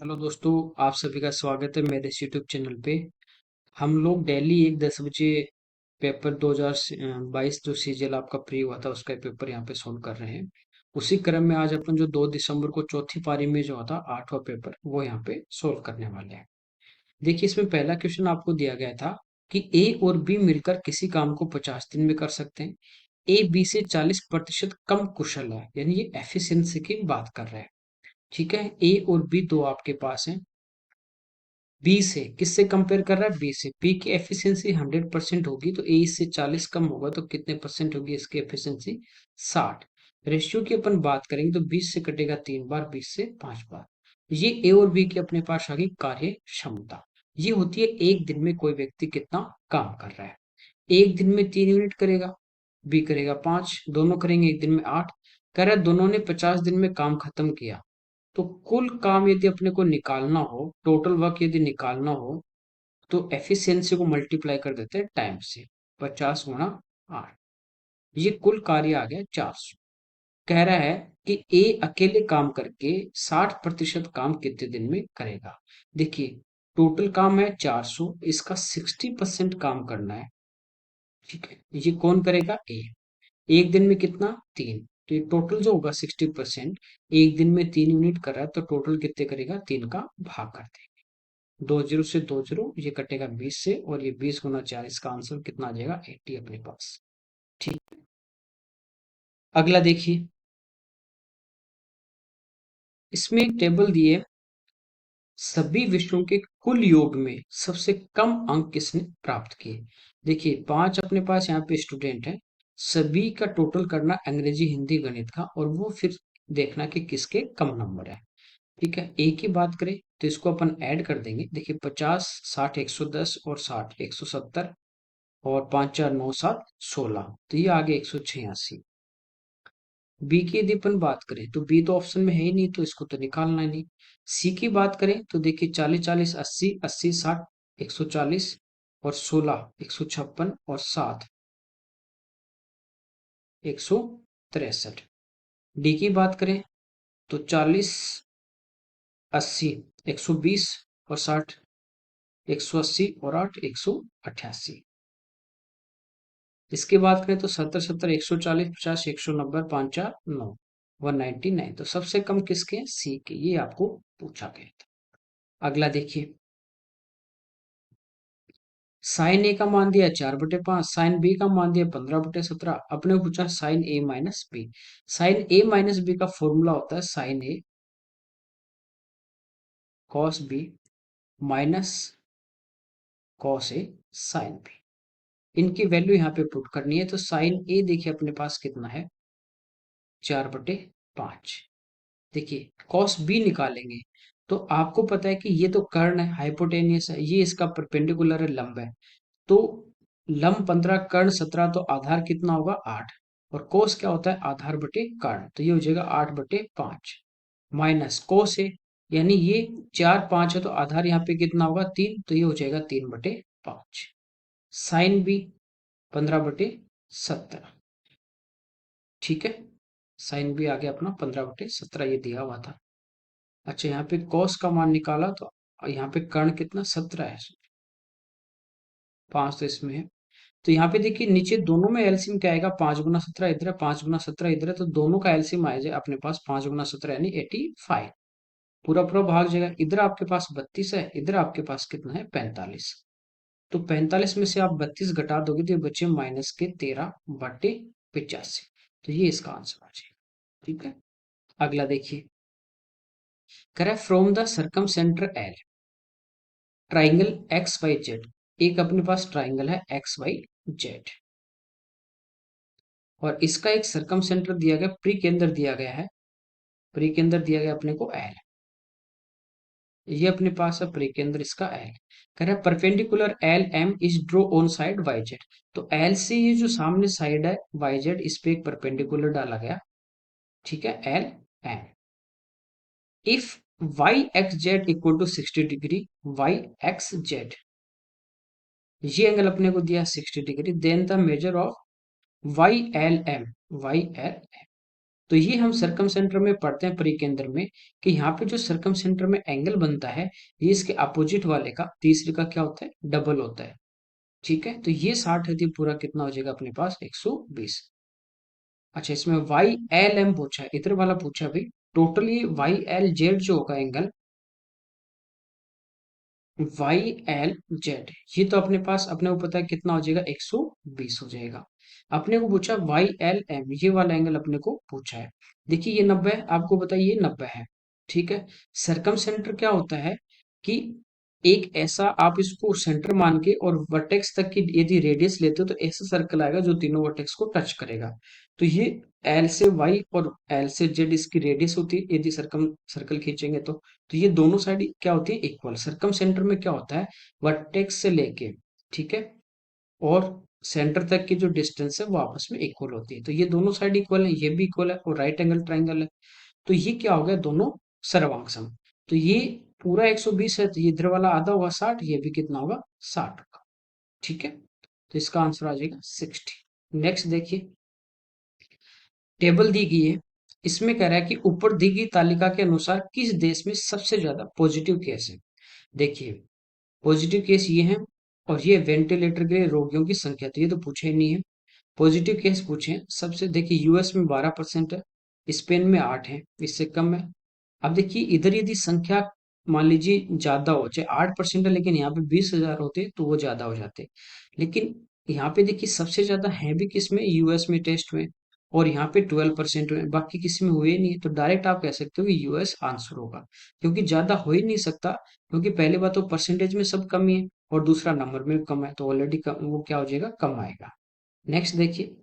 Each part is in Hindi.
हेलो दोस्तों, आप सभी का स्वागत है मेरे इस यूट्यूब चैनल पे। हम लोग डेली 1:10 बजे पेपर 2022 जो सीजीएल आपका प्री हुआ था उसका पेपर यहाँ पे सोल्व कर रहे हैं। उसी क्रम में आज अपन जो 2 दिसंबर को चौथी पारी में जो था 8वां पेपर वो यहाँ पे सोल्व करने वाले हैं। देखिए, इसमें पहला क्वेश्चन आपको दिया गया था कि ए और बी मिलकर किसी काम को 50 दिन में कर सकते हैं। ए बी से 40% कम कुशल है, यानी ये एफिशिएंसी की बात कर रहा है। ठीक है, ए और बी दो आपके पास हैं। बी से किससे कंपेयर कर रहा है? बी से। बी की एफिशिएंसी 100% होगी तो ए इससे 40 कम होगा तो कितने परसेंट होगी इसकी एफिशिएंसी? 60। रेशियो की अपन बात करेंगे तो 20 से कटेगा 3 बार, 20 से 5 बार। ये ए और बी की अपने पास आ गई कार्य क्षमता। ये होती है एक दिन में कोई व्यक्ति कितना काम कर रहा है। एक दिन में 3 यूनिट करेगा, बी करेगा 5, दोनों करेंगे एक दिन में 8। कह रहा है दोनों ने 50 दिन में काम खत्म किया। तो कुल काम यदि अपने को निकालना हो, टोटल वर्क यदि निकालना हो, तो एफिशिएंसी को मल्टीप्लाई कर देते हैं टाइम से। 50 गुणा 8, ये कुल कार्य आ गया 400। कह रहा है कि ए अकेले काम करके 60% काम कितने दिन में करेगा? देखिए, टोटल काम है 400, इसका 60% काम करना है। ठीक है, ये कौन करेगा? ए। एक दिन में कितना? 3। तो ये टोटल जो होगा 60%, एक दिन में 3 यूनिट कर रहा है तो टोटल कितने करेगा? 3 का भाग कर देंगे। 2 जीरो से 2 जीरो, ये कटेगा 20 से, और ये 20 गुना 4, इसका आंसर कितना आ जाएगा? 80 अपने पास। ठीक। अगला देखिए, इसमें एक टेबल दिए, सभी विषयों के कुल योग में सबसे कम अंक किसने प्राप्त किए? देखिए, 5 अपने पास यहाँ पे स्टूडेंट हैं। सभी का टोटल करना अंग्रेजी, हिंदी, गणित का, और वो फिर देखना कि किसके कम नंबर है। ठीक है, एक ही बात करें तो इसको अपन ऐड कर देंगे। देखिए, 50, 60, 110 और 60 170, और 5 4 9 7 16, तो ये आगे 186। बी की यदि अपन बात करें तो बी तो ऑप्शन में है ही नहीं, तो इसको तो निकालना ही नहीं। सी की बात करें तो देखिए, 40 40 80 80 60 140, और 16 156, और 7 163। डी की बात करें तो 40 80 120, और 60 180, और 8 188। इसके बात करें तो 70 70 140 50 190, 5 4 9, 199। तो सबसे कम किसके? सी के। ये आपको पूछा गया था। अगला देखिए, साइन ए का मान दिया 4/5, साइन बी का मान दिया 15/17। अपने को पूछा साइन ए माइनस बी। साइन ए माइनस बी का फॉर्मूला होता है sign A cos B minus cos A sine B. इनकी वैल्यू यहाँ पे पुट करनी है, तो साइन ए देखिए अपने पास कितना है? 4/5। देखिए, कॉस बी निकालेंगे तो आपको पता है कि ये तो कर्ण है, हाइपोटेनियस है, ये इसका परपेंडिकुलर है, लंब है। तो लंब 15, कर्ण 17, तो आधार कितना होगा? 8। और कोस क्या होता है? आधार बटे कर्ण, तो ये हो जाएगा 8/5 माइनस कोस है, यानी ये 4 5 है तो आधार यहाँ पे कितना होगा? 3, तो ये हो जाएगा 3/5। Sine B 15/17। ठीक है, साइन बी आ गया अपना 15/17, ये दिया हुआ था। अच्छा, यहाँ पे कॉस का मान निकाला तो यहाँ पे कर्ण कितना? 17 है, 5 तो इसमें है। तो यहाँ पे देखिए, नीचे दोनों में एलसीएम क्या आएगा? 5 गुना 17 इधर है, 5 गुना 17 इधर है, तो दोनों का एलसीएम आ जाए अपने पास 5 गुना 17 यानी 85। पूरा पूरा भाग जाएगा। इधर आपके पास 32 है, इधर आपके पास कितना है? 45। तो 45 में से आप 32 घटा दोगे तो ये बचे माइनस के 13/85। तो ये इसका आंसर आ जाएगा। ठीक है, अगला देखिए, कह रहा है from the circumcentre L triangle X Y Z. एक अपने पास ट्राइंगल है एक्स वाई जेड, और इसका एक सरकम सेंटर दिया गया, प्री केंद्र दिया गया है। प्री केंद्र दिया गया अपने को एल। ये अपने पास है प्री केंद्र, इसका एल। कह रहा है perpendicular L M is draw on side Y Z. तो एल से ये जो सामने साइड है वाई जेड, इस पे एक परपेंडिकुलर डाला गया। ठीक है, L M. If Y X Z equal to 60 degree, Y X Z, ये एंगल अपने को दिया 60 degree, then the measure of Y L M. Y L M, तो ये हम सरकम सेंटर में पढ़ते हैं परिकेंद्र में, कि यहाँ पे जो सरकम सेंटर में एंगल बनता है, ये इसके अपोजिट वाले का तीसरे का क्या होता है, डबल होता है। ठीक है, तो ये 60 है, तो पूरा कितना हो जाएगा अपने पास 120। अच्छा, इसमें वाई एल एम पूछा है, इधर वाला पूछा है भाई। टोटली वाई एल जेड जो होगा एंगल, वाई एल जेड, ये तो अपने पास, अपने को पता है कितना हो जाएगा, 120 हो जाएगा। अपने को पूछा वाई एल एम, ये वाला एंगल अपने को पूछा है। देखिए ये 90 है, आपको बताइए ये 90 है। ठीक है, सरकम सेंटर क्या होता है कि एक ऐसा, आप इसको सेंटर मान के और वर्टेक्स तक की यदि रेडियस लेते हो तो ऐसा सर्कल आएगा जो तीनों वर्टेक्स को टच करेगा। तो ये एल से वाई और एल से जेड इसकी रेडियस होती है, यदि सर्कम सर्कल खींचेंगे तो ये दोनों साइड क्या होती है, इक्वल। सर्कम सेंटर में क्या होता है, वर्टेक्स से लेके, ठीक है, और सेंटर तक की जो डिस्टेंस है वो आपस में इक्वल होती है। तो ये दोनों साइड इक्वल है, ये भी इक्वल है, और राइट एंगल ट्राइंगल है। तो ये क्या हो गया, दोनों सर्वांग सम। तो ये पूरा 120 है, तो ये इधर वाला आधा होगा 60, ये भी कितना होगा, 60 होगा। ठीक है, तो इसका आंसर आ जाएगा 60। नेक्स्ट देखिए, टेबल दी गई है, इसमें कह रहा है कि ऊपर दी गई तालिका के अनुसार किस देश में सबसे ज्यादा पॉजिटिव केस है। देखिए, पॉजिटिव केस ये है, और ये वेंटिलेटर के रोगियों की संख्या, तो ये तो पूछे ही नहीं है। पॉजिटिव केस पूछे सबसे, देखिए यूएस में 12% है, स्पेन में 8 है, इससे कम है। अब देखिए इधर यदि संख्या मान लीजिए ज्यादा हो, चाहे 8% है, लेकिन यहाँ पे 20,000 होते तो वो ज्यादा हो जाते। लेकिन यहाँ पे देखिए सबसे ज्यादा है भी किसमें, यूएस में टेस्ट में, और यहाँ पे 12% हुए, बाकी किसी में हुए नहीं है। तो डायरेक्ट आप कह सकते हो कि यूएस आंसर होगा, क्योंकि ज्यादा हो ही नहीं सकता। क्योंकि पहली बात तो परसेंटेज में सब कम ही है, और दूसरा नंबर में कम है, तो ऑलरेडी वो क्या हो जाएगा, कम आएगा। नेक्स्ट देखिए,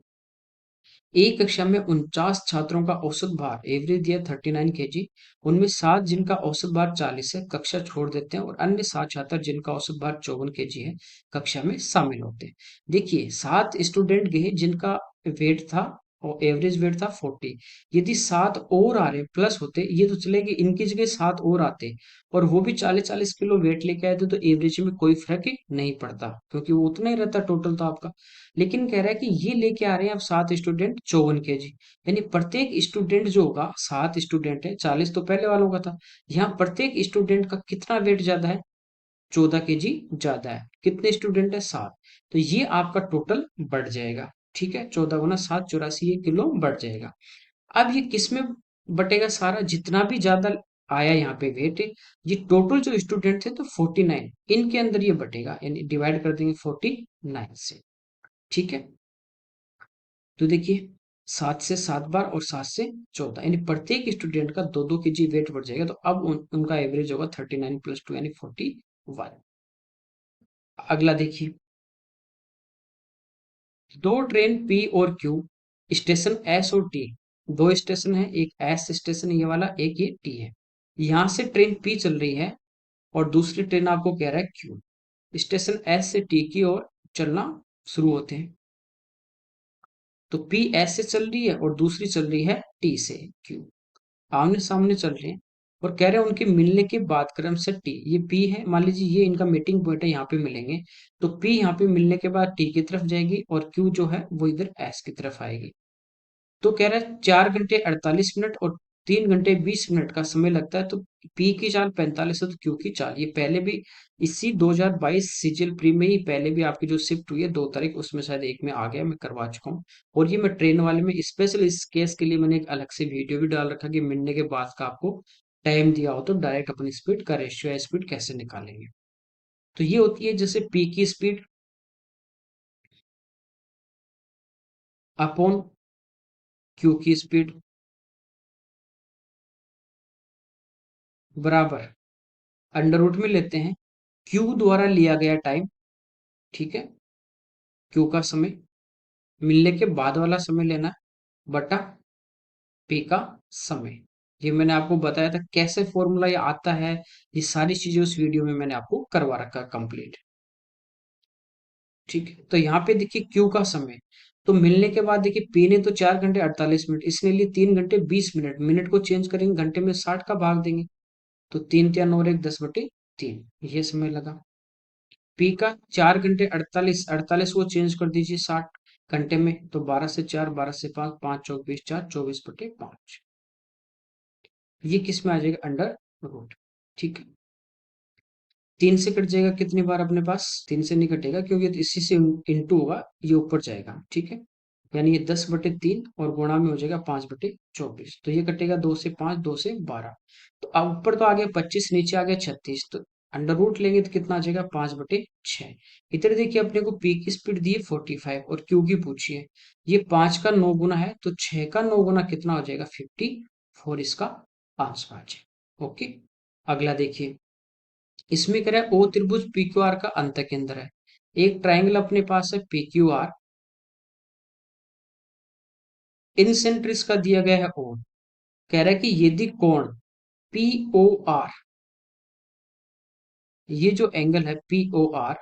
एक कक्षा में 49 छात्रों का औसत भार एवरेज दिया 39 kg। उनमें 7 जिनका औसत भार 40 है कक्षा छोड़ देते हैं, और अन्य 7 छात्र जिनका औसत भार 54 kg है कक्षा में शामिल होते हैं। देखिए 7 स्टूडेंट गए जिनका वेट था, और एवरेज वेट था 40। यदि 7 और आ रहे प्लस होते, ये तो चलेगी, इनकी जगह 7 और आते और वो भी 40-40 किलो वेट लेके आए थे, तो एवरेज में कोई फर्क ही नहीं पड़ता, क्योंकि वो उतना ही रहता टोटल तो आपका। लेकिन कह रहा है कि ये लेके आ रहे हैं अब 7 स्टूडेंट 54 kg, यानी प्रत्येक स्टूडेंट जो होगा, 7 स्टूडेंट है, 40 तो पहले वालों का था, यहाँ प्रत्येक स्टूडेंट का कितना वेट ज्यादा है, 14 kg ज्यादा है। कितने स्टूडेंट है, 7। तो ये आपका टोटल बढ़ जाएगा। ठीक है, 14 × 7 84, ये किलो बढ़ जाएगा। अब ये किसमें बटेगा, सारा जितना भी ज्यादा आया यहाँ पे वेट, ये टोटल जो स्टूडेंट थे तो 49, इनके अंदर ये बटेगा, यानी डिवाइड कर देंगे 49 से। ठीक है, तो देखिए 7 से 7 बार और 7 से 14, यानी प्रत्येक स्टूडेंट का 2-2 kg वेट बढ़ जाएगा। तो अब उनका एवरेज होगा 39 + 2 यानी 41। अगला देखिए, दो ट्रेन पी और क्यू, स्टेशन एस और टी, दो स्टेशन है, एक एस स्टेशन ये वाला, एक ये टी है। यहाँ से ट्रेन पी चल रही है और दूसरी ट्रेन आपको कह रहा है क्यू। स्टेशन एस से टी की ओर चलना शुरू होते हैं। तो पी एस से चल रही है और दूसरी चल रही है टी से क्यू, आमने सामने चल रहे हैं। और कह रहे हैं उनके मिलने के बाद क्रम से टी, ये पी है, मान लीजिए ये इनका मीटिंग पॉइंट है, यहाँ पे मिलेंगे। तो पी यहाँ पे मिलने के बाद टी की तरफ जाएगी, और क्यू जो है वो इधर एस की तरफ आएगी। तो कह रहा है 4 घंटे 48 मिनट और 3 घंटे 20 मिनट का समय लगता है। तो पी की चाल 45 है, तो क्यू की चाल, ये पहले भी इसी 2022 सीजीएल प्री में ही पहले भी आपकी जो शिफ्ट हुई है 2 तारीख, उसमें शायद एक में आ गया, मैं करवा चुका हूँ। और ये मैं ट्रेन वाले में स्पेशल इस केस के लिए मैंने एक अलग से वीडियो भी डाल रखा कि मिलने के बाद का आपको टाइम दिया हो तो डायरेक्ट अपनी स्पीड का रेशियो या स्पीड कैसे निकालेंगे। तो ये होती है जैसे पी की स्पीड अपॉन क्यू की स्पीड बराबर अंडर रूट में लेते हैं क्यू द्वारा लिया गया टाइम, ठीक है, क्यू का समय, मिलने के बाद वाला समय लेना है बटा पी का समय। ये मैंने आपको बताया था कैसे फॉर्मूला ये आता है, ये सारी चीजें उस वीडियो में मैंने आपको करवा रखा कंप्लीट। ठीक है, तो यहाँ पे देखिए क्यू का समय, तो मिलने के बाद देखिए पी ने तो 4 घंटे 48 मिनट, इसने लिए 3 घंटे 20 मिनट, मिनट को चेंज करेंगे घंटे में 60 का भाग देंगे, तो 3 3 और 1 10/3, ये समय लगा। पी का 4 घंटे 48, 48 वो चेंज कर दीजिए 60, घंटे में, तो 12 से 4, 12 से 5, 5 × 4 = 24, 4, 24/5। ये किस में आ जाएगा? Under root. ठीक है, 3 से कट जाएगा कितनी बार अपने पास? 3 से नहीं कटेगा क्योंकि इसी से इंटू होगा, ये ऊपर जाएगा। ठीक है, यानी ये 10/3 और गुणा में हो जाएगा 5/24। तो ये कटेगा 2 से 5, 2 से 12। तो अब ऊपर तो आ गया 25, नीचे आ गया 36। तो अंडर रूट लेंगे तो कितना आ जाएगा? 5/6। इधर देखिए अपने को पी की स्पीड दी है 45 और क्यू की पूछी है। ये 5 का 9 गुना है, तो 6 का 9 गुना कितना हो जाएगा? 54 इसका आंसर आ जाएगा। ओके, अगला देखिए, इसमें कह रहा है ओ त्रिभुज पी क्यू आर का अंत केंद्र है। एक ट्राइंगल अपने पास है पी क्यू आर, इन सेंटर इसका दिया गया है ओ। कह रहा है कि यदि कोण पी ओ आर, ये जो एंगल है पी ओ आर,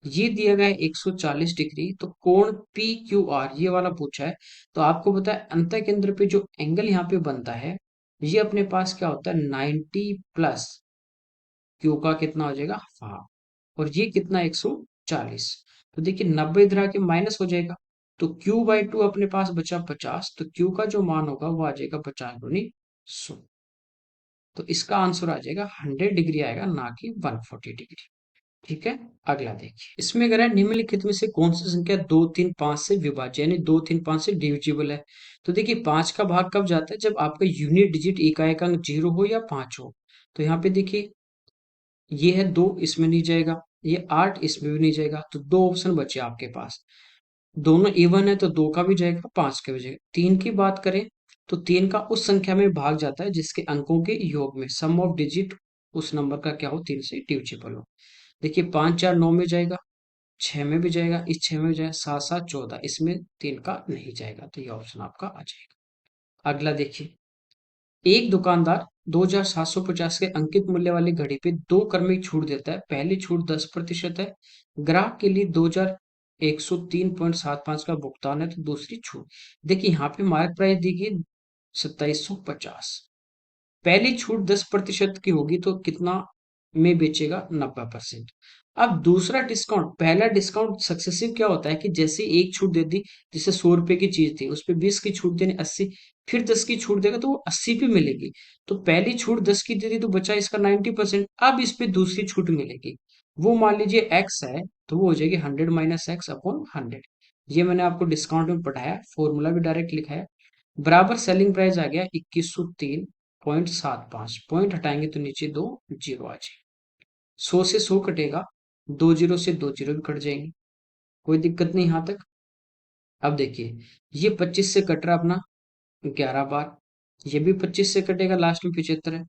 ये दिया गया है 140 डिग्री, तो कोण पी क्यू आर ये वाला पूछा है। तो आपको पता है अंत केंद्र पे जो एंगल यहाँ पे बनता है, ये अपने पास क्या होता है? 90 प्लस क्यू का कितना हो जाएगा? हाफ। और ये कितना? 140। तो देखिए 90 इधर आके माइनस हो जाएगा, तो Q/2 अपने पास बचा 50। तो Q का जो मान होगा वो आ जाएगा 50 × 100। तो इसका आंसर आ जाएगा 100 डिग्री आएगा, ना कि 140 डिग्री। ठीक है, अगला देखिए, इसमें अगर है निम्नलिखित में से कौन सी संख्या 2, 3, 5 से विभाज्य, यानी 2, 3, 5 से डिविजिबल है। तो देखिए 5 का भाग कब जाता है? जब आपका यूनिट डिजिट इकाई का अंक 0 हो या 5 हो। तो यहाँ पे देखिए ये है 2, इसमें नहीं जाएगा। ये 8, इसमें भी नहीं जाएगा। तो दो ऑप्शन बचे आपके पास, दोनों इवन है तो 2 का भी जाएगा, 5 का भी जाएगा। 3 की बात करें तो 3 का उस संख्या में भाग जाता है जिसके अंकों के योग में सम ऑफ डिजिट उस नंबर का क्या हो? 3 से डिविजिबल हो। देखिए 5, 4, 9 में जाएगा, 6 में भी जाएगा, इस 6 में भी जाएगा, 7, 7, 14, इसमें 3 का नहीं जाएगा। तो ये ऑप्शन आपका आ जाएगा। अगला देखिए, एक दुकानदार 2750 के अंकित मूल्य वाली घड़ी पे 2 क्रमिक छूट देता है। पहली छूट 10% है, ग्राहक के लिए 2103.75 का भुगतान है। तो दूसरी छूट देखिए यहाँ पे मार्क प्राइस दी गई 2750। पहली छूट 10% की होगी तो कितना में बेचेगा? 90%। अब दूसरा डिस्काउंट, पहला डिस्काउंट सक्सेसिव क्या होता है कि जैसे एक छूट दे दी, जैसे 100 रुपए की चीज थी उस पर 20 की छूट देनी, 80, फिर 10 की छूट देगा तो वो 80 पे मिलेगी। तो पहली छूट 10 की दे दी तो बचा इसका 90%। अब इस पे दूसरी छूट मिलेगी, वो मान लीजिए एक्स है, तो वो हो जाएगी 100 - x/100। ये मैंने आपको डिस्काउंट में पढ़ाया, फॉर्मूला भी डायरेक्ट लिखा है। बराबर सेलिंग प्राइस आ गया 2103.75। पॉइंट हटाएंगे तो नीचे 2 जीरो आ जाए। 100 से 100 कटेगा, 2 जीरो से 2 जीरो भी कट जाएंगे, कोई दिक्कत नहीं यहाँ तक। अब देखिए ये 25 से कट रहा अपना 11 बार, ये भी 25 से कटेगा, लास्ट में 75 है।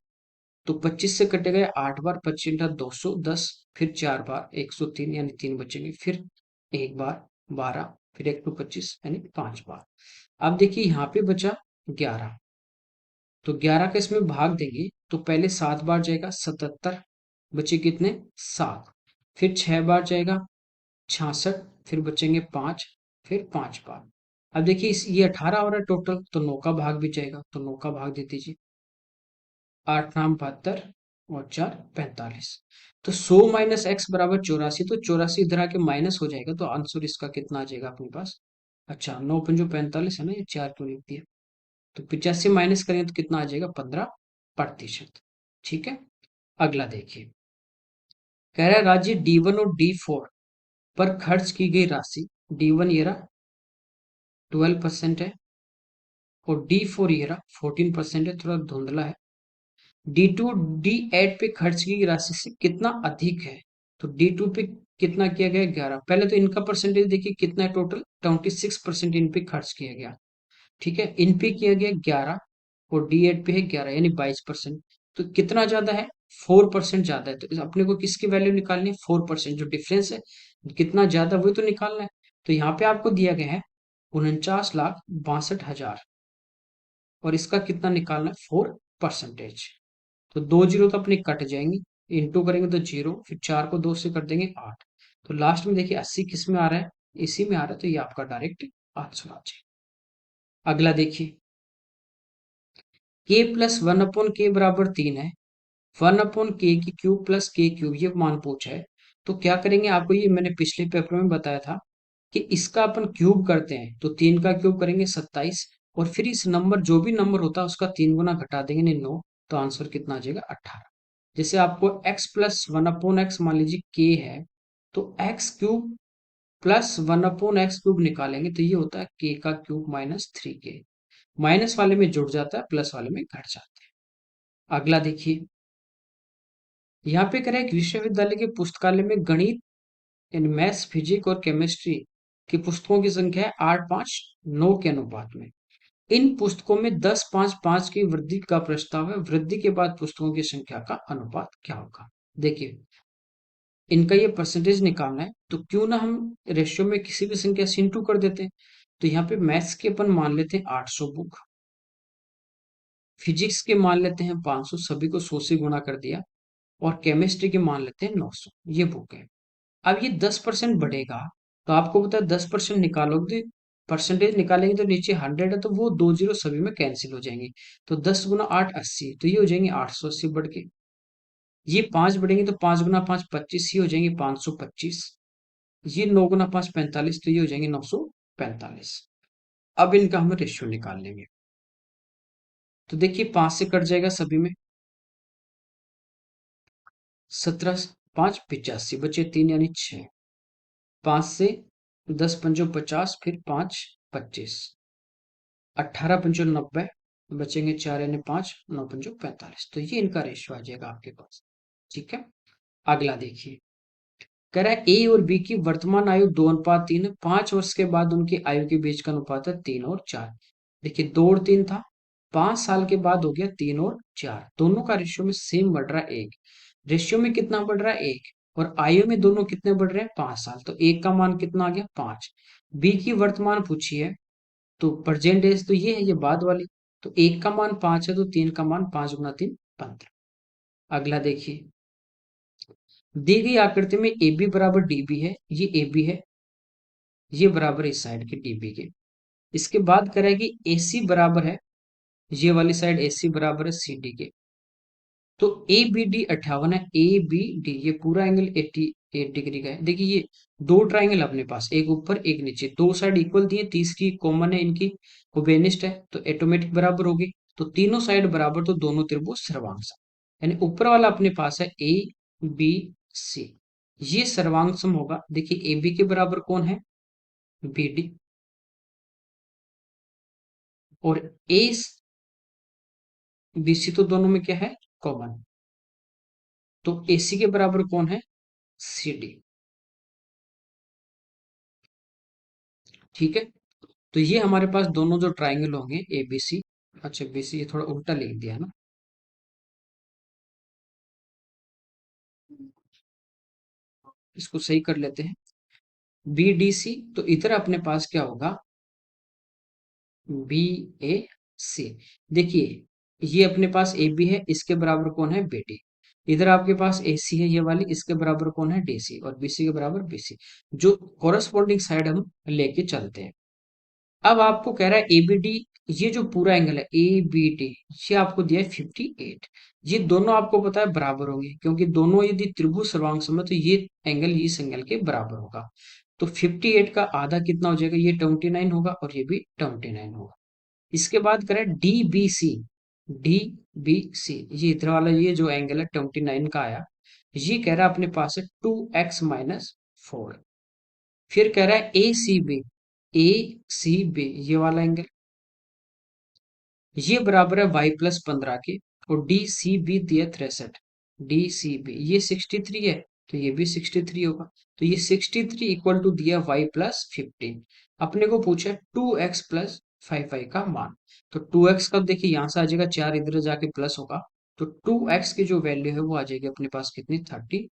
तो 25 से कटेगा 8 बार, 25 × 210, फिर 4 बार 103 यानी 3 बचेंगे, फिर एक बार 12, फिर 1 × 25 यानी 5 बार। अब देखिए यहाँ पे बचा 11, तो 11 का इसमें भाग देंगे तो पहले 7 बार जाएगा 77, बचे कितने? 7। फिर 6 बार जाएगा 66, फिर बचेंगे 5, फिर 5 बार। अब देखिए ये 18 हो रहा है टोटल, तो 9 का भाग भी जाएगा, तो 9 का भाग दे दीजिए। 8 नाम 72 और 4 45। तो 100 - x = 84, तो 84 इधर आके माइनस हो जाएगा, तो आंसर इसका कितना आ जाएगा अपने पास? अच्छा 9 × 5 = 45 है ना, ये 4 क्यों लिख दिया? तो 85 माइनस करें तो कितना आ जाएगा? 15%। ठीक है, अगला देखिए, कह रहा है राज्य D1 और D4 पर खर्च की गई राशि, D1 ये रहा 12% है, और D4 ये रहा 14% है, थोड़ा धुंधला है। D2 D8 पे खर्च की गई राशि से कितना अधिक है? तो D2 पे कितना किया गया? 11। पहले तो इनका परसेंटेज देखिए कितना है, टोटल 26% इन पे खर्च किया गया। ठीक है, इन पे किया गया 11 और D8 पे है 11, यानी 22%। तो कितना ज्यादा है? 4% ज्यादा है। तो अपने को किसकी वैल्यू निकालनी है? 4%, जो डिफरेंस है कितना ज्यादा वही तो निकालना है। तो यहाँ पे आपको दिया गया है 49,62,000 और इसका कितना निकालना है? 4%। तो 2 जीरो तो अपने कट जाएंगे, इंटू करेंगे तो 0, फिर 4 को 2 से कर देंगे 8। तो लास्ट में देखिए 80 किस में आ रहा है? इसी में आ रहा है, तो ये आपका डायरेक्ट आंसर आ जाए। अगला देखिए, k+1/k = 3 है, 1/k की क्यूब प्लस k क्यूब ये मान पूछा है। तो क्या करेंगे, आपको ये मैंने पिछले पेपर में बताया था कि इसका अपन क्यूब करते हैं तो 3 का क्यूब करेंगे 27, और फिर इस नंबर जो भी नंबर होता है उसका 3 गुना घटा देंगे, नहीं 9, तो आंसर कितना आ जाएगा 18। जैसे आपको x plus one upon x मान लीजिए k है, तो x cube plus one upon x cube निकालेंगे तो ये होता है k का क्यूब माइनस 3k। माइनस वाले में जुड़ जाता है, प्लस वाले में घट जाता है। अगला देखिए, यहाँ पे कह रहा है कि विश्वविद्यालय के पुस्तकालय में गणित यानी मैथ्स, फिजिक्स और केमिस्ट्री की पुस्तकों की संख्या है 8:5:9 के अनुपात में। इन पुस्तकों में 10:5:5 की वृद्धि का प्रस्ताव है, वृद्धि के बाद पुस्तकों की संख्या का अनुपात क्या होगा। देखिए, इनका ये परसेंटेज निकालना है तो क्यों ना हम रेशियो में किसी भी संख्या से इंटू कर देते हैं। तो यहाँ पे मैथ्स के अपन मान लेते हैं 800 बुक, फिजिक्स के मान लेते हैं 500, सभी को 100 से गुणा कर दिया, और केमिस्ट्री के मान लेते हैं 900, ये बुक है। अब ये 10% बढ़ेगा, तो आपको पता है 10% निकालोगे, परसेंटेज निकालेंगे तो नीचे 100 है तो वो 2 जीरो सभी में कैंसिल हो जाएंगे। तो 10 गुना 8 80, तो ये हो जाएंगे 880 बढ़ के। ये 5 बढ़ेंगे तो 5 गुना 5 25, ये हो जाएंगे 525। ये 9 गुना 5 45, तो ये हो जाएंगे 945। अब इनका हम रेशियो निकाल लेंगे। तो देखिए 5 से कट जाएगा सभी में, 17 5 85, बचे 3 यानी 6। 5 से 10 पंजो 50, फिर 5 25, 18 पंचो 90, बचेंगे 4 यानी 5, 9 पंचो 45, तो ये इनका रेशियो आ जाएगा आपके पास। ठीक है, अगला देखिए, कह रहा है ए और बी की वर्तमान आयु 2:3 है, 5 वर्ष के बाद उनकी आयु के बीच का अनुपात है 3 और 4। देखिए 2 और 3 था, 5 साल के बाद हो गया 3 और 4, दोनों का रेशियो में सेम बढ़ रहा है 1। रेशियो में कितना बढ़ रहा है 1, और आयु में दोनों कितने बढ़ रहे हैं 5 साल, तो 1 का मान कितना आ गया 5। बी की वर्तमान पूछी है, तो प्रेजेंट एज तो ये है, ये बाद वाली, तो 1 का मान 5 है तो 3 का मान 5 गुना 3 15। अगला देखिए, दी गई आकृति में ए बी बराबर डी बी है, ये ए बी है, ये बराबर इस साइड के डी बी के। इसके बाद करेगी ए सी बराबर है, ये वाली साइड ए सी बराबर है सी डी के। तो ए बी डी 58 है, ए बी डी ये पूरा एंगल 88 डिग्री का है। देखिए ये दो ट्राइंगल अपने पास, एक ऊपर एक नीचे, दो साइड इक्वल दी है, तीसरी कॉमन है इनकी, कोबेनिस्ट है, तो ऑटोमेटिक बराबर होगी। तो तीनों साइड बराबर, तो दोनों त्रिभुज सर्वांग सम, यानी ऊपर वाला अपने पास है ए बी सी, ये सर्वांग सम होगा। देखिए ए बी के बराबर कौन है, बी डी, और ए बी सी तो दोनों में क्या है कॉमन, तो ए सी के बराबर कौन है सी डी। ठीक है, तो ये हमारे पास दोनों जो ट्राइंगल होंगे ए बी सी, अच्छा बी सी ये थोड़ा उल्टा लिख दिया है ना, इसको सही कर लेते हैं, बी डी सी, तो इधर अपने पास क्या होगा बी ए सी। देखिए ये अपने पास ए बी है, इसके बराबर कौन है बी डी, इधर आपके पास ए सी है ये वाली, इसके बराबर कौन है डी सी, और बी सी के बराबर बी सी, जो कोरस्पॉन्डिंग साइड हम लेके चलते हैं। अब आपको कह रहा है एबीडी, ये जो पूरा एंगल है ए बी डी, ये आपको दिया है 58। ये दोनों आपको पता है बराबर होंगे, क्योंकि दोनों यदि त्रिभुज सर्वांग सम है तो ये एंगल इस एंगल के बराबर होगा। तो 58 का आधा कितना हो जाएगा, ये 29 होगा, और ये भी 29 होगा। इसके बाद करें D B C, D B C, ये इधर वाला ये जो एंगल है 29 का आया, ये कह रहा है अपने पास है 2x - 4। फिर कह रहा है ए सी बी, ए सी बी ये वाला एंगल, ये बराबर है y+15 के, और डी सी बी दिया 63, डी सी बी ये 63 है, तो ये भी 63 होगा। तो ये 63 इक्वल टू दिया y+15। अपने को पूछा 2x+55 का मान, तो 2x का देखिए यहाँ से आ जाएगा 4, इधर जाके प्लस होगा, तो 2x की जो वैल्यू है वो आ जाएगी अपने पास कितनी 30।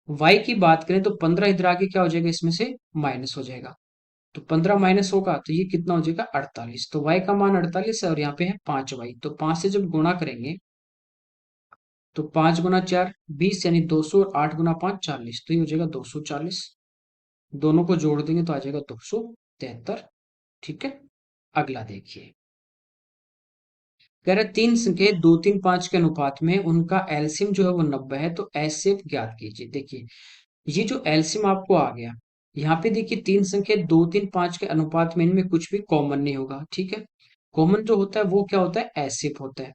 y की बात करें तो 15 इधर आके क्या हो जाएगा, इसमें से माइनस हो जाएगा, तो 15 माइनस होगा तो ये कितना हो जाएगा 48। तो y का मान 48 है, और यहाँ पे है 5y, तो 5 से जब गुणा करेंगे तो 5 गुना 4 20, यानी 200, और 8 गुना 5 40, तो ये हो जाएगा 240। दोनों को जोड़ देंगे तो आ जाएगा 273। ठीक है, अगला देखिए, कह रहे तीन संख्या 2 3 5 के अनुपात में उनका एलसीएम जो है वो 90 है, तो एचसीएफ ज्ञात कीजिए। देखिए ये जो एलसीएम आपको आ गया, यहाँ पे देखिए तीन संख्या 2 3 5 के अनुपात में इनमें कुछ भी कॉमन नहीं होगा, ठीक है। कॉमन जो होता है वो क्या होता है, एलसीएम होता है।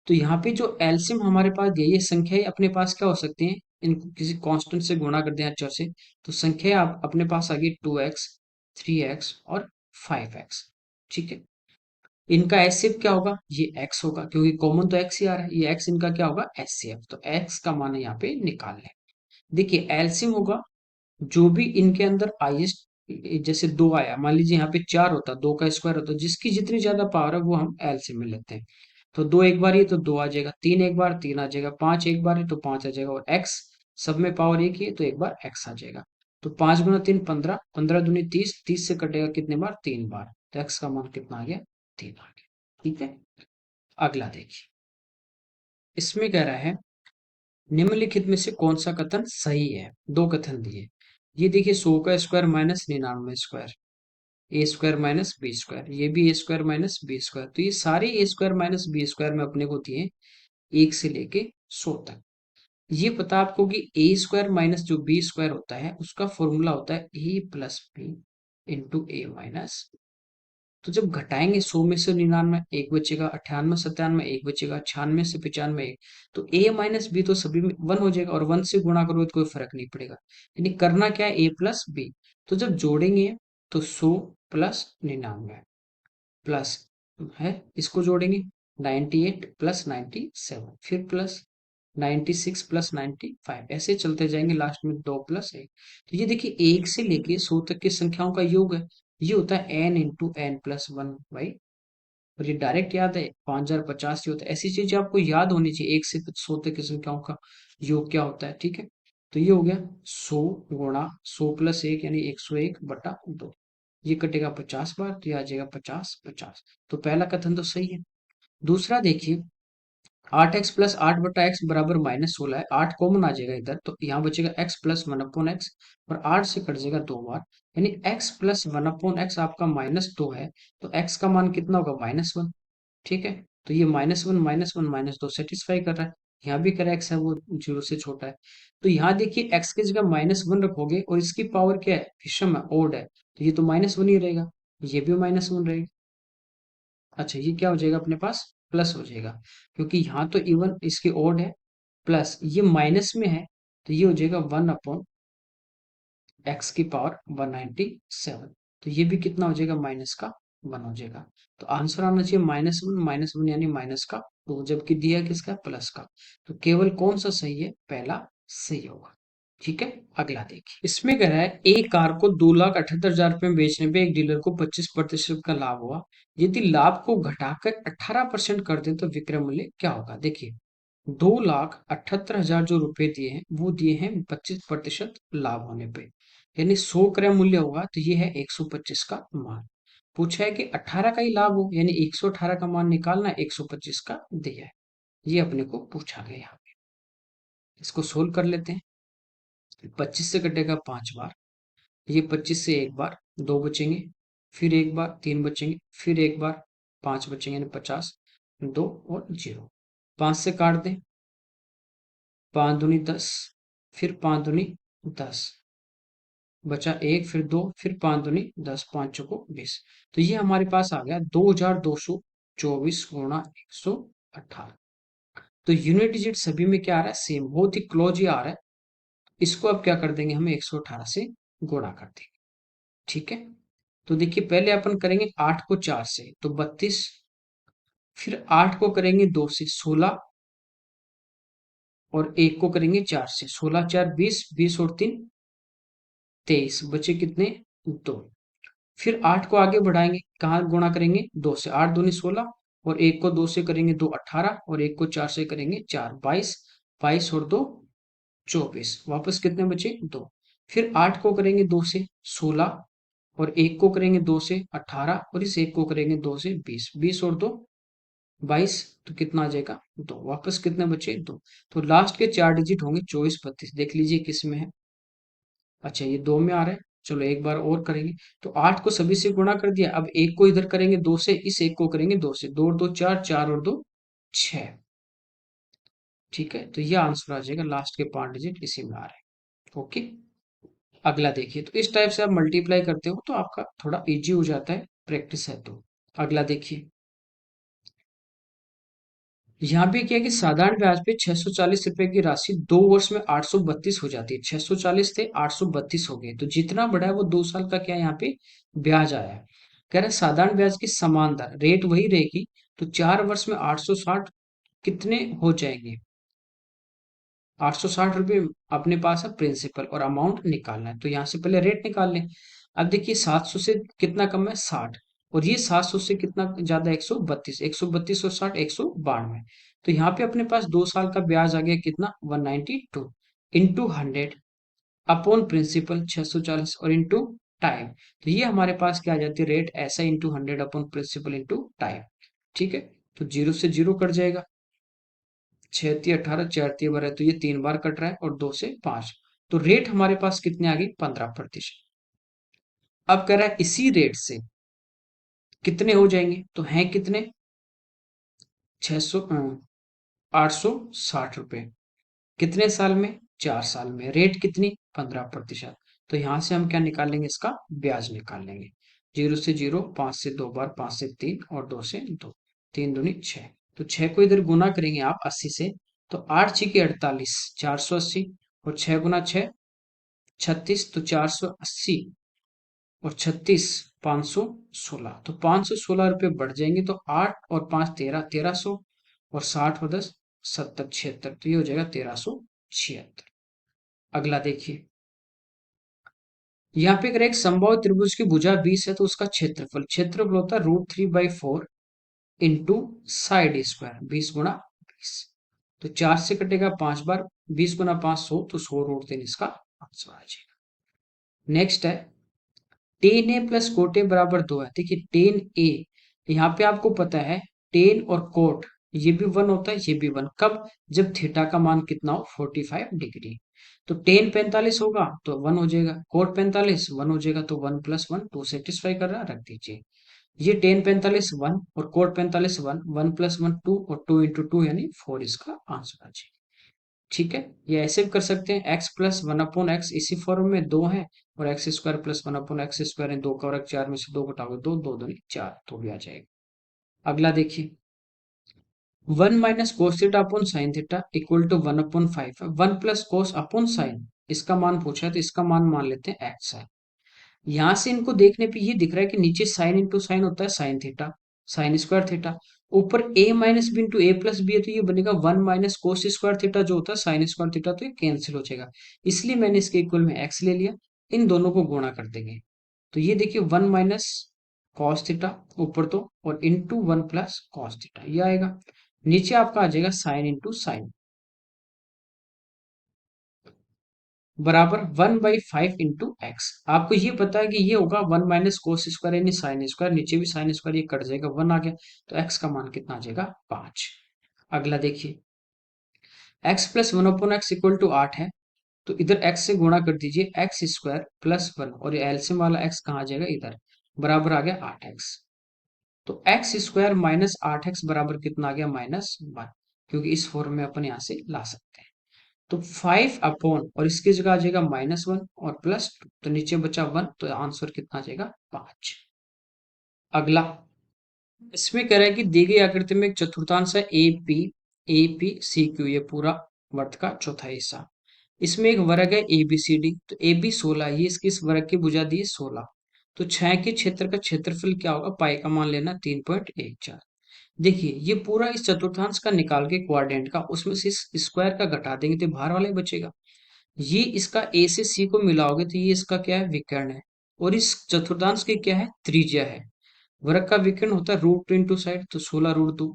तो यहाँ पे जो एलसीएम हमारे पास दिए, ये संख्याएं अपने पास क्या हो सकती हैं, इनको किसी कांस्टेंट से गुणा कर दें अचर से, तो संख्या आप अपने पास आ गई 2x 3x और 5x, ठीक है। इनका एचसीएफ क्या होगा, ये x होगा, क्योंकि कॉमन तो x ही आ रहा है, ये x इनका क्या होगा एचसीएफ, तो x का मान यहाँ पे निकाल लें। देखिए एलसीएम होगा जो भी इनके अंदर हाईएस्ट, जैसे दो आया, मान लीजिए यहाँ पे चार होता, दो का स्क्वायर होता, जिसकी जितनी ज्यादा पावर है वो हम एलसीएम में लेते हैं। तो दो एक बार ही तो दो आ जाएगा, तीन एक बार तीन आ जाएगा, पांच एक बार है तो पांच आ जाएगा, और एक्स सब में पावर एक ही है तो एक बार एक्स आ जाएगा। तो पांच गुना तीन 15, 15 दूनी 30, 30 से कटेगा कितने बार, तीन बार, तो एक्स का मान कितना आ गया, तीन आ गया, ठीक है। अगला देखिए, इसमें कह रहा है निम्नलिखित में से कौन सा कथन सही है, दो कथन दिए। ये देखिए 100 का स्क्वायर माइनस 99 स्क्वायर, ए स्क्वायर माइनस बी स्क्वायर, ये भी ए स्क्वायर माइनस बी स्क्वायर, तो ये सारे ए स्क्वायर माइनस बी स्क्वायर में अपने को दिए एक से लेके 100 तक। ये पता आपको कि ए स्क्वायर माइनस जो बी स्क्वायर होता है उसका फॉर्मूला होता है ए प्लस बी इंटू ए माइनस। तो जब घटाएंगे 100 में से 99 एक बचेगा, 98 97 एक बचेगा, 96 से 95 एक, तो ए माइनस बी तो सभी में वन हो जाएगा, और वन से गुणा करोगे तो कोई फर्क नहीं पड़ेगा। यानी करना क्या है, ए प्लस बी। तो जब जोड़ेंगे तो 100 प्लस 99 प्लस है, इसको जोड़ेंगे 98 प्लस 97, फिर प्लस 96 प्लस 95, ऐसे चलते जाएंगे, लास्ट में दो प्लस एक। तो ये देखिए एक से लेके 100 तक की संख्याओं का योग है, ये होता है n into n plus one by. और ये डायरेक्ट याद है 5050 ही होता है, ऐसी चीजें आपको याद होनी चाहिए, एक से 100 तक की संख्याओं का योग क्या होता है, ठीक है। तो ये हो गया 100 गुणा 100 प्लस एक यानी 101 बटा दो, ये कटेगा 50 बार, तो ये आ जाएगा 50 50। तो पहला कथन तो सही है। दूसरा देखिए, 8x प्लस 8 बटा x बराबर -16 है, 8 कॉमन आ जाएगा इधर, तो यहाँ बचेगा x plus one upon x, और 8 से कट जाएगा दो बार, यानी x plus one upon x आपका -2 है, तो x का मान कितना होगा, -1, ठीक है। तो ये -1 -1 -2 सेटिस्फाई कर रहा है, यहाँ भी कर x है वो जीरो से छोटा है। तो यहाँ देखिए x की जगह -1 रखोगे और इसकी पावर क्या है, विषम है, ओड है, तो ये तो -1 ही रहेगा, ये भी -1 रहेगा। अच्छा ये क्या हो जाएगा अपने पास, प्लस हो जाएगा, क्योंकि यहाँ तो इवन इसके ओड है, प्लस ये माइनस में है, तो ये हो जाएगा 1 अपॉन एक्स की पावर 197, तो ये भी कितना हो जाएगा, माइनस का 1 हो जाएगा। तो आंसर आना चाहिए -1 यानी माइनस का 2, जबकि दिया किसका, प्लस का। तो केवल कौन सा सही है, पहला सही होगा, ठीक है। अगला देखिए, इसमें कह रहा है एक कार को 2,78,000 रुपए में बेचने पे एक डीलर को 25% का लाभ हुआ, यदि लाभ को घटाकर 18% कर दे तो विक्रय मूल्य क्या होगा। देखिए 2,78,000 जो रुपए दिए हैं वो दिए हैं 25% लाभ होने पे, यानी 100 क्रय मूल्य होगा, तो ये है 125 का मान। पूछा है कि 18 का ही लाभ हो, यानी 118 का मान निकालना, 125 का दिया है, ये अपने को पूछा गया यहाँ पे। इसको सोल्व कर लेते हैं। 25 से कटेगा 5 बार, ये 25 से एक बार, दो बचेंगे, फिर एक बार तीन बचेंगे, फिर एक बार पांच बचेंगे, यानी 50, दो और जीरो, 5 से काट दें, 5 दूनी 10, फिर 5 दूनी 10, बचा एक, फिर दो, फिर 5 दूनी 10, 5 चौको 20, तो ये हमारे पास आ गया 2224 गुणा 118। तो यूनिट डिजिट सभी में क्या आ रहा है, सेम, बहुत ही क्लोज ही आ रहा है। इसको अब क्या कर देंगे, हम 118 से गुणा कर देंगे, ठीक है। तो देखिए पहले अपन करेंगे 8 को 4 से तो 32, फिर 8 को करेंगे 2 से 16, और एक को करेंगे 4 से, 16 4 20, 20 और 3 23, बचे कितने, दो। फिर 8 को आगे बढ़ाएंगे, कहाँ गुणा करेंगे, 2 से, 8 दूनी 16, और एक को 2 से करेंगे 2 18, और एक को 4 से करेंगे 4 22, 22 और 2 24, वापस कितने बचे, दो। फिर 8 को करेंगे 2 से 16, और एक को करेंगे 2 से 18, और इस एक को करेंगे 2 से 20, 20 और 2 22, तो कितना आ जाएगा, दो। वापस कितने बचे, दो। तो लास्ट के चार डिजिट होंगे 24 32, देख लीजिए किस में है। अच्छा ये दो में आ रहा है, चलो एक बार और करेंगे। तो 8 को सभी से गुणा कर दिया, अब एक को इधर करेंगे 2 से, इस एक को करेंगे 2 से, 2 और 2 4, 4 और 2 6, ठीक है। तो ये आंसर आ जाएगा, लास्ट के 5 डिजिट इसी में आ रहे हैं, ओके। अगला देखिए, तो इस टाइप से आप मल्टीप्लाई करते हो तो आपका थोड़ा इजी हो जाता है, प्रैक्टिस है तो। अगला देखिए, यहाँ पे क्या है कि साधारण ब्याज पे 640 रुपए की राशि 2 वर्ष में 832 हो जाती है। 640 थे, 832 हो गए, तो जितना बढ़ा है वो 2 साल का क्या है यहाँ पे ब्याज आया है। कह रहे हैं साधारण ब्याज की समान दर रेट वही रहेगी, तो 4 वर्ष में 860 कितने हो जाएंगे? 860 रुपये अपने पास है प्रिंसिपल और अमाउंट निकालना है, तो यहाँ से पहले रेट निकाल लें। अब देखिए 700 से कितना कम है? 60। और ये 700 से कितना ज्यादा? 132। 132 और 60 192। तो यहाँ पे अपने पास 2 साल का ब्याज आ गया कितना? 192 इंटू 100 अपॉन प्रिंसिपल 640 और इंटू टाइम। तो ये हमारे पास क्या आ जाती है? रेट ऐसा into 100 upon principal into time. ठीक है, तो जीरो से जीरो कट जाएगा। 6×3 = 18, 4×3 = 12, तो ये 3 बार कट रहा है और 2 से 5। तो रेट हमारे पास कितने आ गई? 15%। अब कह रहा है इसी रेट से कितने हो जाएंगे, तो हैं कितने? 600 860 रुपए। कितने साल में? 4 साल में। रेट कितनी? 15%। तो यहां से हम क्या निकाल लेंगे? इसका ब्याज निकाल लेंगे। 0 से 0, 5 से 2 बार, 5 से 3 और 2 से 2। 3 दूनी 6। तो 6 को इधर गुना करेंगे आप 80 से, तो 8×6 = 48, 480। और 6×6 = 36, तो 480 और 36 516। तो 516 रुपये बढ़ जाएंगे, तो 8 और 5 13, 1300। और 60 और 10 70, 76। तो ये हो जाएगा 1376। अगला देखिए, यहाँ पे अगर एक समबाहु त्रिभुज की भुजा 20 है तो उसका क्षेत्रफल क्षेत्रफल होता है √3/4 इंटू साइड स्क्वायर 20 × 20। तो 4 से कटेगा 5 बार, 20 × 5 100, तो 100√3 इसका आंसर आ जाएगा। नेक्स्ट है ten A plus cot A बराबर 2 है। देखिए टेन ए, यहाँ पे आपको पता है टेन और कोट ये भी 1 होता है, ये भी 1। कब? जब थीटा का मान कितना हो? 45 डिग्री। तो टेन 45 होगा तो 1 हो जाएगा, कोट 45 1 हो जाएगा, तो 1 + 1 2 सेटिस्फाई कर रहा है, रख दीजिए। ये टेन 45 1 और कोट 45 1, 1 + 1 2 और 2 × 2 यानी 4 इसका आंसर आ जाएगा। ठीक है, ये ऐसे भी कर सकते हैं, x+1/x इसी फॉर्म में 2 है, और x² + 1/x², 2 का वर्ग 4 में से 2 घटाओगे 2, 2 दूनी 4, तो भी आ जाएगा। अगला देखिए, 1 - cos θ/sin θ = 1/5 है। 1 + cos/sin, इसका मान पूछा है तो इसका मान मान लेते हैं x है। यहां से इनको देखने पे ये दिख रहा है कि नीचे साइन इंटू साइन होता है sine theta, sine square theta. ऊपर a - b into a + b है, तो ये बनेगा 1 - cos² थीटा जो होता है साइन स्क्वायर थीटा, तो ये कैंसिल हो जाएगा। इसलिए मैंने इसके इक्वल में x ले लिया। इन दोनों को गुणा कर देंगे, तो ये देखिए 1 - cos θ ऊपर तो, और इंटू 1 + cos θ ये आएगा। नीचे आपका आ जाएगा साइन इंटू साइन बराबर 1/5 इंटू एक्स। आपको ये पता है कि ये होगा 1 - cos² यानी साइन स्क्वायर, नीचे भी साइन स्क्वायर, ये कट जाएगा 1 आ गया, तो एक्स का मान कितना आ जाएगा? 5। अगला देखिए, x+1/x = 8 है, तो इधर x से गुणा कर दीजिए, x² + 1, और ये एलसीएम वाला x कहाँ आ जाएगा? इधर, बराबर आ गया 8x। तो x² - 8x बराबर कितना आ गया? -1, क्योंकि इस फॉर्म में अपन यहाँ से ला सकते हैं। तो 5 अपॉन, और इसकी जगह आ जाएगा -1 और +2, तो नीचे बचा 1, तो आंसर कितना आ जाएगा? 5। अगला, इसमें कह रहा है कि दी गई आकृति में एक चतुर्थांश है APCQ, ये पूरा वर्त का चौथा हिस्सा। इसमें एक वर्ग है ABCD, तो AB 16, ये इसकी इस वर्ग की भुजा दी है 16। तो 6 के क्षेत्र का क्षेत्रफल क्या होगा? पाई का मान लेना 3.14। देखिए ये पूरा इस चतुर्थांश का निकाल के क्वाड्रेंट का, उसमें से इस स्क्वायर का घटा देंगे तो बाहर वाला ही बचेगा। ये इसका ए से सी को मिलाओगे तो ये इसका क्या है? विकर्ण है। और इस चतुर्थांश की क्या है? त्रिज्या है। वर्ग का विकर्ण होता है √2 इंटू साइड, तो 16√2,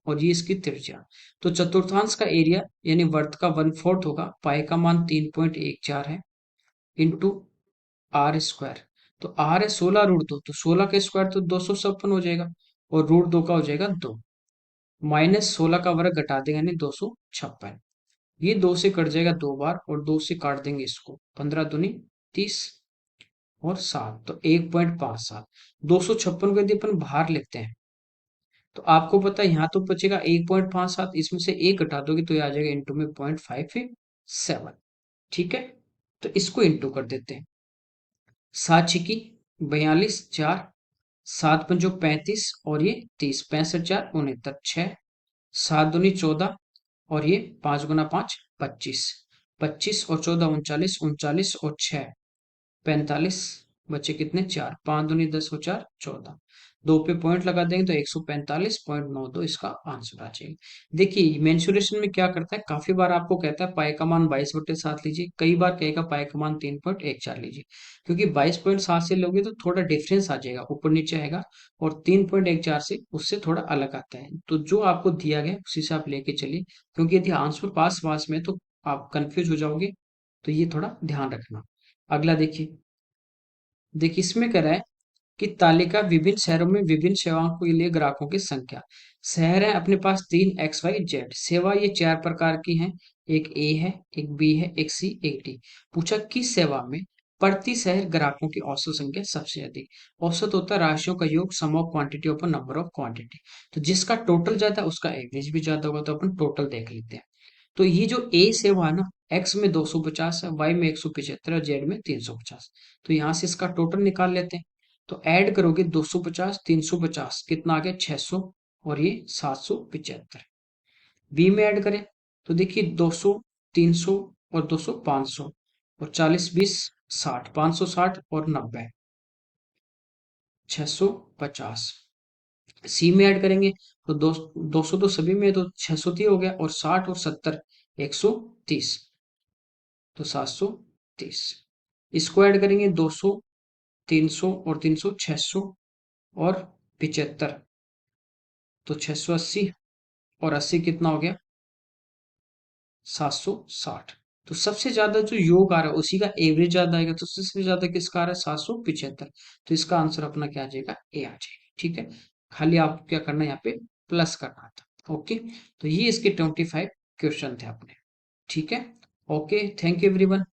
और ये इसकी त्रिज्या। तो चतुर्थांश का एरिया यानी वर्त का 1/4 होगा, पाई का मान 3.14 है, इंटू आर स्क्वायर। तो आर है 16√2, तो 16 का स्क्वायर तो 256 हो जाएगा, और √2 का हो जाएगा 2, -16 का वर्ग घटा देंगे यानी 256। ये 2 से कट जाएगा 2 बार, और 2 से काट देंगे इसको, 15 दूनी 30 और 7, तो 1.57। 256 को यदि अपन बाहर लेते हैं तो आपको पता है यहाँ तो बचेगा 1.57, इसमें से एक घटा दोगे तो ये आ जाएगा इंटू में 0.57। ठीक है, तो इसको इंटू कर देते हैं। 7 छिकी 42, 4, 7 पंजो 35 और ये 30, 65 4 69, 6, 7 दूनी 14 और ये 5 गुना 5 25, 25 और 14 39, 39 और 6 45, बचे कितने 4, 5 दूनी 10 और 4 14, दो पे पॉइंट लगा देंगे तो 145.92 इसका आंसर आ जाएगा। देखिए मेंसुरेशन में क्या करता है, काफी बार आपको कहता है पाई का मान 22/7 लीजिए, कई बार कहेगा पाई का मान 3.14 लीजिए, क्योंकि 22.7 से लोगे तो थोड़ा डिफरेंस आ जाएगा, ऊपर नीचे आएगा, और 3.14 से उससे थोड़ा अलग आता है। तो जो आपको दिया गया उसी से आप लेके चलिए, क्योंकि यदि आंसर पास पास में तो आप कंफ्यूज हो जाओगे, तो ये थोड़ा ध्यान रखना। अगला देखिए, देखिए इसमें कह रहा है कि तालिका विभिन्न शहरों में विभिन्न सेवाओं के लिए ग्राहकों की संख्या। शहर है अपने पास 3 XYZ, सेवा ये 4 प्रकार की हैं, एक ए है, एक बी है, एक सी, एक डी। पूछा किस सेवा में प्रति शहर ग्राहकों की औसत संख्या सबसे अधिक। औसत होता है राशियों का योग, sum of quantity upon number of quantity. तो जिसका टोटल ज्यादा उसका एवरेज भी ज्यादा होगा, तो अपन टोटल देख लेते हैं। तो ये जो ए सेवा है ना, एक्स में 250 है, वाई में 175 और जेड में 350, तो यहाँ से इसका टोटल निकाल लेते हैं। तो ऐड करोगे 250 350 कितना आ गया 600, और ये 775। बी में ऐड करें तो देखिए 200 300 और 200 500, और 40 20 60, 560 और 90 650। सी में ऐड करेंगे तो 200 तो सभी में है, तो 630 हो गया, और 60 और 70 130, तो 730। इसको ऐड करेंगे 200 300 और 300 600 और 75, तो 680, और 80 कितना हो गया 760। तो सबसे ज्यादा जो योग आ रहा है उसी का एवरेज ज्यादा आएगा, तो सबसे ज्यादा किसका आ रहा है 775, तो इसका आंसर अपना क्या आ जाएगा ए आ जाएगा। ठीक है, खाली आपको क्या करना है यहाँ पे प्लस करना था। ओके, तो ये इसके 25 क्वेश्चन थे अपने। ठीक है, ओके, थैंक यू एवरीवन।